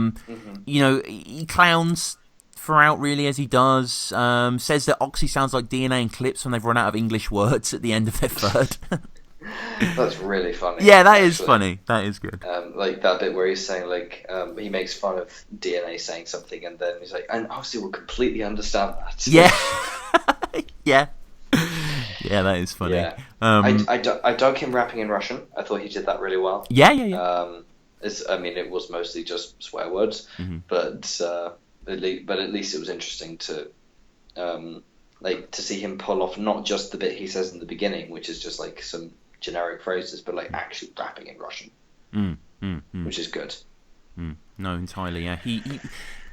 you know, he clowns throughout really as he does. Says that Oxy sounds like DNA and clips when they've run out of English words at the end of their third.
That's really funny.
Yeah, that is funny. That is good.
Like that bit where he's saying, like, he makes fun of DNA saying something, and then he's like, and Oxy will completely understand that.
Yeah. Yeah. Yeah, that is funny.
Yeah. I dug him rapping in Russian. I thought he did that really well.
Yeah.
It was mostly just swear words, but at least it was interesting to see him pull off not just the bit he says in the beginning, which is just like some generic phrases, but like actually rapping in Russian, which is good.
No, entirely. Yeah, he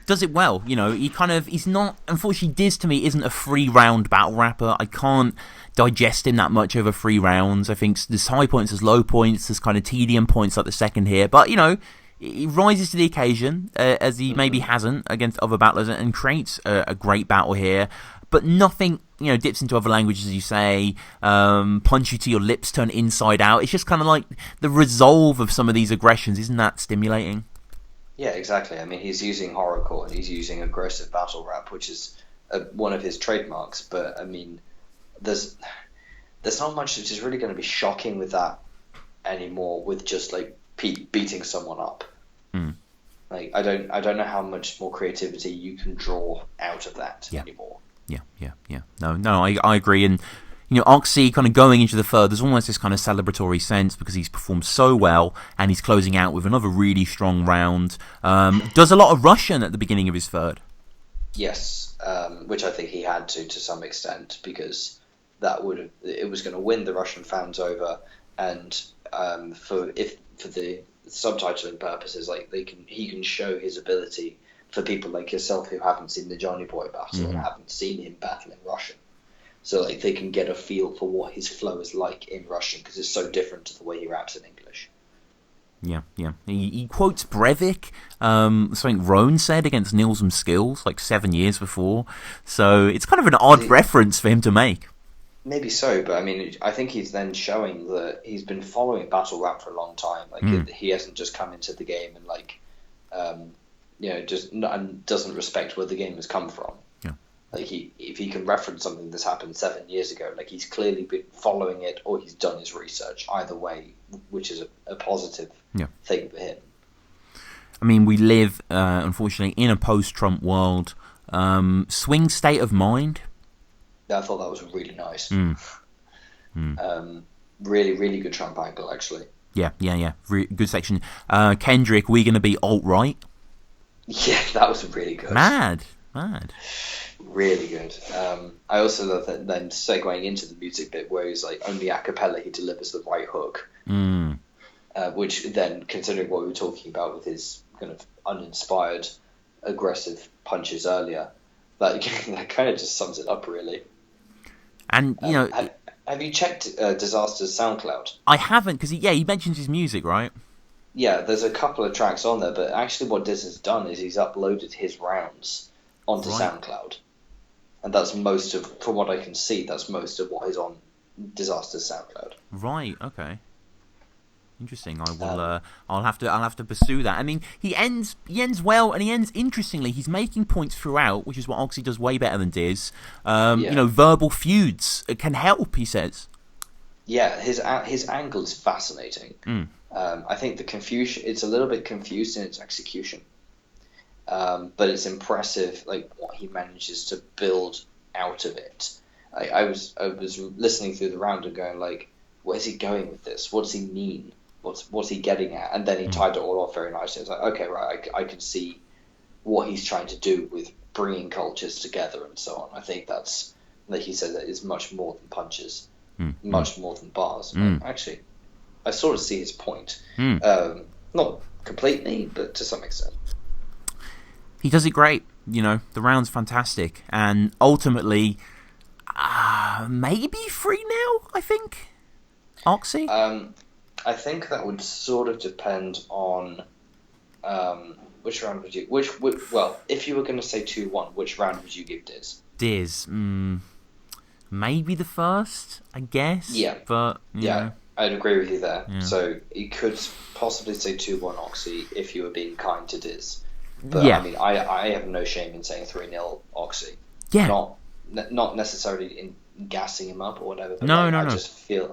does it well. You know, he's not. Unfortunately, Diz to me isn't a 3-round battle rapper. I can't digest him that much over 3 rounds. I think there's high points, there's low points, there's kind of tedium points like the second here. But you know, he rises to the occasion as he maybe hasn't against other battlers and creates a great battle here. But nothing, you know, dips into other languages, as you say, punch you to your lips, turn inside out. It's just kind of like the resolve of some of these aggressions. Isn't that stimulating?
Yeah, exactly. I mean, he's using horrorcore and he's using aggressive battle rap, which is one of his trademarks. But I mean, there's not much that is really going to be shocking with that anymore. With just like beating someone up, like I don't know how much more creativity you can draw out of that anymore.
Yeah. No, I agree. And Oxxxy kind of going into the third, there's almost this kind of celebratory sense because he's performed so well and he's closing out with another really strong round. Does a lot of Russian at the beginning of his third.
Yes, which I think he had to some extent because it was going to win the Russian fans over, and for the subtitling purposes, like he can show his ability for people like yourself who haven't seen the Johnny Boy battle and haven't seen him battle in Russian. So like they can get a feel for what his flow is like in Russian because it's so different to the way he raps in English.
Yeah. He quotes Breivik, something Roan said against Nilsson Skills like 7 years before. So it's kind of an odd reference for him to make.
Maybe so, but I mean, I think he's then showing that he's been following battle rap for a long time. Like he hasn't just come into the game and like, and doesn't respect where the game has come from. Like if he can reference something that's happened 7 years ago, like he's clearly been following it or he's done his research. Either way, which is a positive thing for him.
I mean, we live, unfortunately, in a post-Trump world. Swing State of Mind.
Yeah, I thought that was really nice. Really, really good Trump angle, actually. Yeah.
Good section. Kendrick, we going to be alt-right?
Yeah, that was really good.
Mad.
Really good. I also love that then segueing into the music bit where he's like only a cappella he delivers the right hook, which then considering what we were talking about with his kind of uninspired aggressive punches earlier, that kind of just sums it up really.
And
have you checked Dizaster's SoundCloud?
I haven't because he mentions his music, right?
Yeah, there's a couple of tracks on there, but actually what Diz has done is he's uploaded his rounds onto SoundCloud. And that's from what I can see, that's most of what is on Dizaster's SoundCloud.
Right. Okay. Interesting. I will. I'll have to pursue that. I mean, he ends well, and he ends interestingly. He's making points throughout, which is what Oxxxy does way better than Diz. Verbal feuds can help. He says.
Yeah, his angle is fascinating. I think the confusion. It's a little bit confused in its execution. But it's impressive, like what he manages to build out of it. I was listening through the round and going like, where's he going with this? What does he mean? What's he getting at? And then he tied it all off very nicely. It's like, okay, right, I can see what he's trying to do with bringing cultures together and so on. I think that's, like he said, that is much more than punches, much more than bars. Actually, I sort of see his point. Not completely, but to some extent.
He does it great, the round's fantastic, and ultimately, maybe 3-0, I think, Oxxxy?
I think that would sort of depend on which round would you... Well, if you were going to say 2-1, which round would you give Diz?
Diz, maybe the first, I guess.
Yeah,
but
yeah, I'd agree with you there. Yeah. So you could possibly say 2-1 Oxxxy if you were being kind to Diz. But I mean, I have no shame in saying 3-0 Oxxxy.
Yeah.
Not necessarily in gassing him up or whatever. But
no.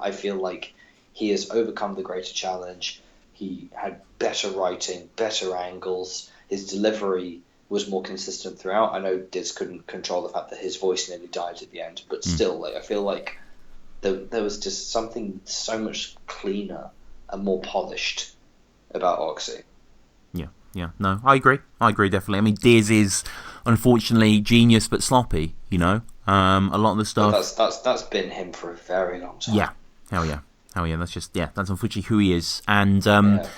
I feel like he has overcome the greater challenge. He had better writing, better angles. His delivery was more consistent throughout. I know Diz couldn't control the fact that his voice nearly died at the end, but still, I feel like there was just something so much cleaner and more polished about Oxxxy.
Yeah, no, I agree definitely. I mean, Diz is unfortunately genius but sloppy, a lot of the stuff.
But that's been him for a very long time.
Yeah, hell yeah, that's unfortunately who he is. And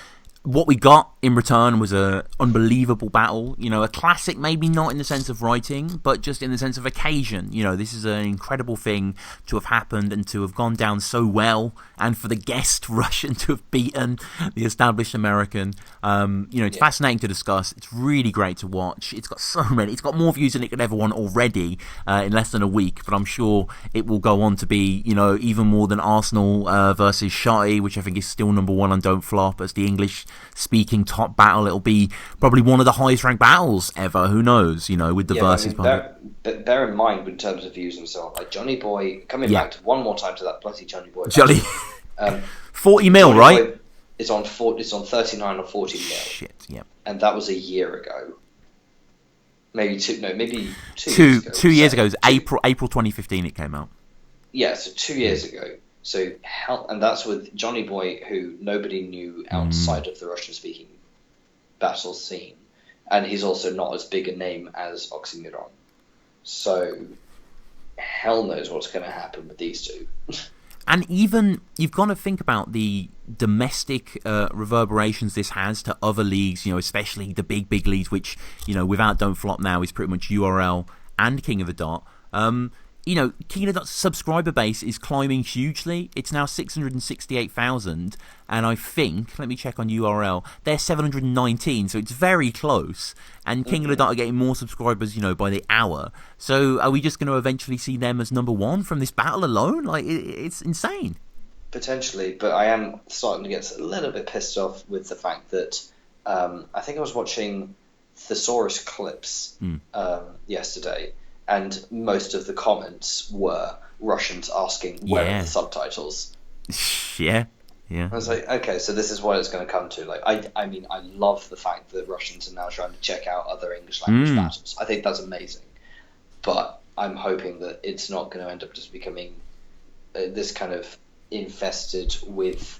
what we got in return was a unbelievable battle, a classic, maybe not in the sense of writing, but just in the sense of occasion. This is an incredible thing to have happened and to have gone down so well, and for the guest Russian to have beaten the established American. It's fascinating to discuss. It's really great to watch. It's got more views than it could ever want already in less than a week, but I'm sure it will go on to be, even more than Arsenal versus Shotty, which I think is still number one on Don't Flop as the English speaking top battle. It'll be probably one of the highest ranked battles ever. Who knows? With the verses.
But bear in mind, in terms of views and so on, like Johnny Boy, coming back to one more time to that bloody Johnny Boy.
40 mil,
Johnny
right?
Boy is on 39 or 40 mil.
Shit, yeah.
And that was a year ago. Maybe 2
years ago. 2 years ago. It was April 2015 it came out.
Yeah, so 2 years ago. So and that's with Johnny Boy, who nobody knew outside of the Russian-speaking battle scene. And he's also not as big a name as Oxxxymiron. So hell knows what's going to happen with these two.
And even, you've got to think about the domestic reverberations this has to other leagues, especially the big leagues, which, without Don't Flop now is pretty much URL and King of the Dot. King of the Dot's subscriber base is climbing hugely. It's now 668,000, and I think, let me check on URL, they're 719, so it's very close. And King of the Dot are getting more subscribers, by the hour. So are we just going to eventually see them as number one from this battle alone? Like, it's insane.
Potentially, but I am starting to get a little bit pissed off with the fact that I think I was watching Thesaurus clips yesterday, and most of the comments were Russians asking where are the subtitles.
Yeah. I
was like, okay, so this is what it's going to come to. Like, I mean, I love the fact that Russians are now trying to check out other English language battles. I think that's amazing, but I'm hoping that it's not going to end up just becoming this kind of infested with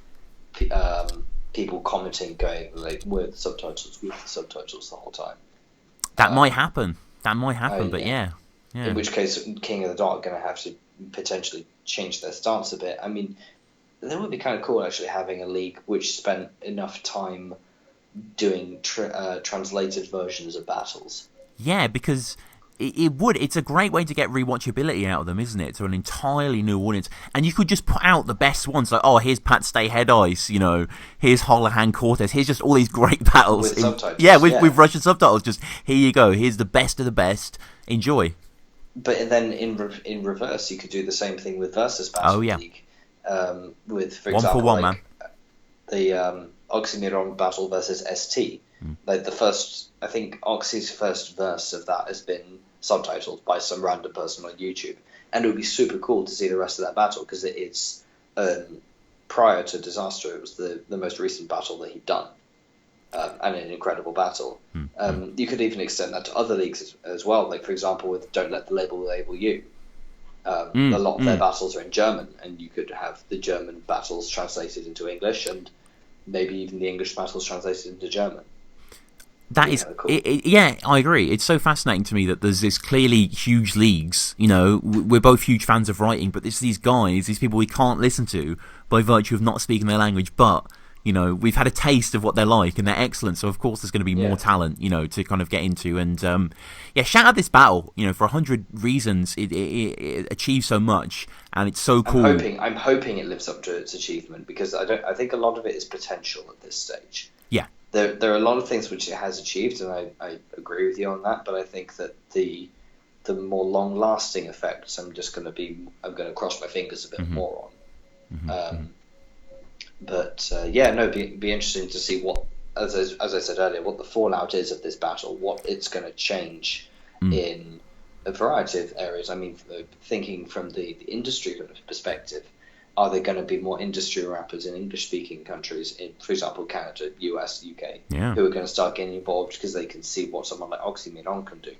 people commenting, going like, with subtitles the whole time.
That might happen. But yeah.
In which case, King of the Dot are going to have to potentially change their stance a bit. I mean, that would be kind of cool, actually, having a league which spent enough time doing translated versions of battles.
Yeah, because it would. It's a great way to get rewatchability out of them, isn't it? To an entirely new audience. And you could just put out the best ones, like, here's Pat Stay Head Ice, here's Holohan Cortez, here's just all these great battles.
With subtitles.
Yeah, with Russian subtitles. Just, here you go, here's the best of the best. Enjoy.
But then in reverse, you could do the same thing with Versus Battle League. With, for example,
one for one,
the Oxxxymiron battle versus ST. Like I think Oxy's first verse of that has been subtitled by some random person on YouTube, and it would be super cool to see the rest of that battle, because it is prior to Dizaster, it was the most recent battle that he'd done, and an incredible battle. You could even extend that to other leagues as well, like for example with Don't Let the Label Label You. A lot of their battles are in German, and you could have the German battles translated into English, and maybe even the English battles translated into German.
That is, cool. Yeah, I agree. It's so fascinating to me that there's this clearly huge leagues. We're both huge fans of writing, but it's these guys, these people we can't listen to by virtue of not speaking their language, but we've had a taste of what they're like, and they're excellent. So of course there's going to be more talent, to kind of get into. And shout out this battle. For 100 reasons, it achieves so much, and it's so cool.
I'm hoping it lives up to its achievement, because I think a lot of it is potential at this stage.
Yeah.
There are a lot of things which it has achieved, and I agree with you on that. But I think that the more long lasting effects, I'm going to cross my fingers a bit more on. But be interesting to see what, as I said earlier, what the fallout is of this battle, what it's going to change in a variety of areas. I mean, thinking from the industry perspective, are there going to be more industry rappers in English-speaking countries, for example, Canada, US, UK, who are going to start getting involved because they can see what someone like Oxxxymiron can do?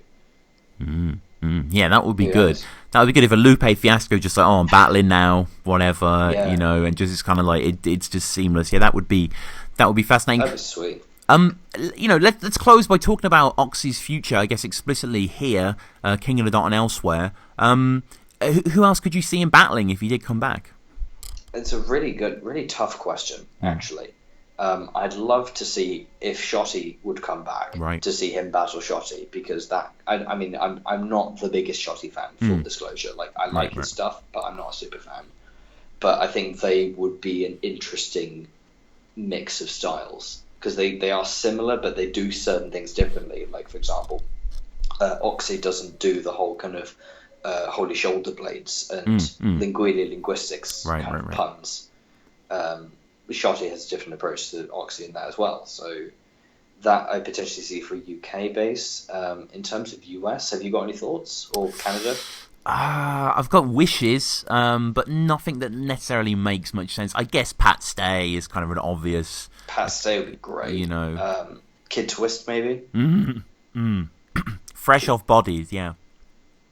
Yeah, that would be good. That would be good if a Lupe Fiasco just like, I'm battling now, whatever, and just it's kind of like it's just seamless. Yeah, that would be fascinating.
That'd be sweet.
Let's close by talking about Oxy's future, I guess explicitly here, King of the Dot and elsewhere. Who else could you see him battling if he did come back?
It's a really tough question, actually. I'd love to see if Shotty would come back, to see him battle Shotty, because I'm not the biggest Shotty fan, full disclosure. Like, I like his stuff, but I'm not a super fan. But I think they would be an interesting mix of styles, because they are similar, but they do certain things differently. Like, for example, Oxy doesn't do the whole kind of holy shoulder blades and linguistics kind of puns. Shotty has a different approach to Oxy in that as well. So that I potentially see for UK base. In terms of US, have you got any thoughts, or Canada?
I've got wishes, but nothing that necessarily makes much sense. I guess Pat Stay is kind of an obvious.
Pat Stay would be great.
You know,
Kid Twist maybe.
Fresh off bodies, yeah.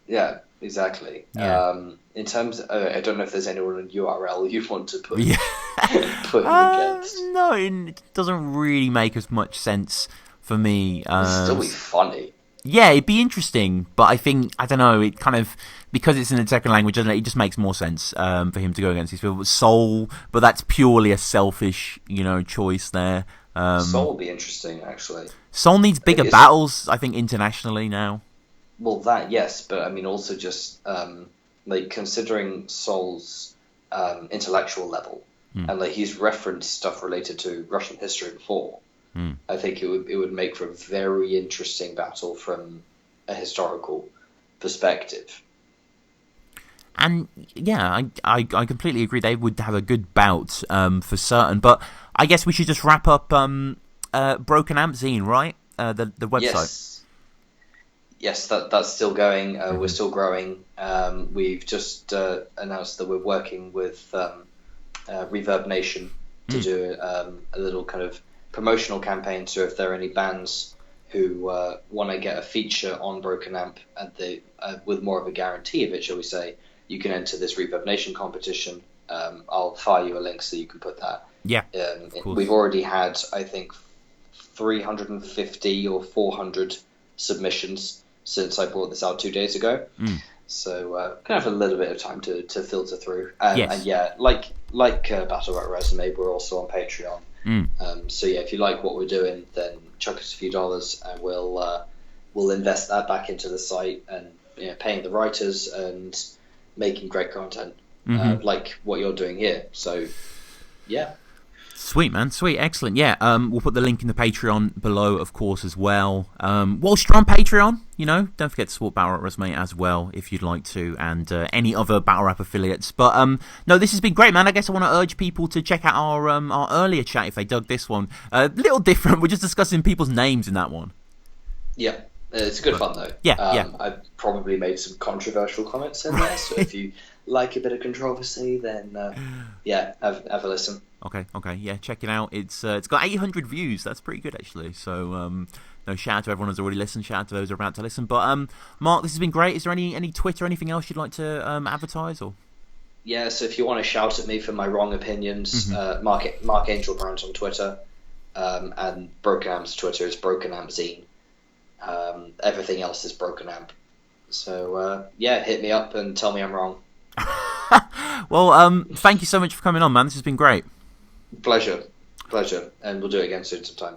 Yeah, exactly.
Yeah.
In terms, I don't know if there's anyone in URL you want to put
Yeah.
put him against.
No, it doesn't really make as much sense for me.
It'd still be funny.
Yeah, it'd be interesting, but I don't know, it kind of, because it's in a second language, I don't know, it just makes more sense for him to go against these people. Soul, but that's purely a selfish, choice there.
Soul will be interesting, actually.
Soul needs bigger battles, I think, internationally now.
Well, that, yes, but I mean, also just, considering Soul's intellectual level, and, he's referenced stuff related to Russian history before. I think it would make for a very interesting battle from a historical perspective.
And yeah, I completely agree. They would have a good bout for certain. But I guess we should just wrap up Broken Amp Zine, right? The website.
Yes, that's still going. We're still growing. We've just announced that we're working with Reverb Nation to do a little kind of promotional campaign. So if there are any bands who want to get a feature on Broken Amp with more of a guarantee of it, shall we say, you can enter this Reverb Nation competition. I'll fire you a link so you can put that.
Yeah,
we've already had, I think, 350 or 400 submissions since I brought this out 2 days ago. So can have a little bit of time to filter through.
Yes.
And yeah, like battlerapresume, we're also on Patreon. So yeah, if you like what we're doing, then chuck us a few dollars, and we'll invest that back into the site and paying the writers and making great content like what you're doing here. So yeah.
Sweet, man. Sweet. Excellent. Yeah. We'll put the link in the Patreon below, of course, as well. Whilst you're on Patreon, don't forget to support Battle Rap Resume as well if you'd like to, and any other Battle Rap affiliates. But no, this has been great, man. I guess I want to urge people to check out our earlier chat if they dug this one. A little different. We're just discussing people's names in that one.
Yeah. It's good fun, though.
Yeah.
I probably made some controversial comments in there, so if you like a bit of controversy, then have a listen.
Okay, yeah, check it out. It's got 800 views. That's pretty good, actually. So, shout out to everyone who's already listened. Shout out to those who are about to listen. But, Mark, this has been great. Is there any Twitter or anything else you'd like to advertise? Or?
Yeah, so if you want to shout at me for my wrong opinions, Mark Angel Brandt on Twitter, and Broken Amp's Twitter is Broken Amp Zine. Everything else is Broken Amp. So, hit me up and tell me I'm wrong.
Well, thank you so much for coming on, man. This has been great.
Pleasure. And we'll do it again soon sometime.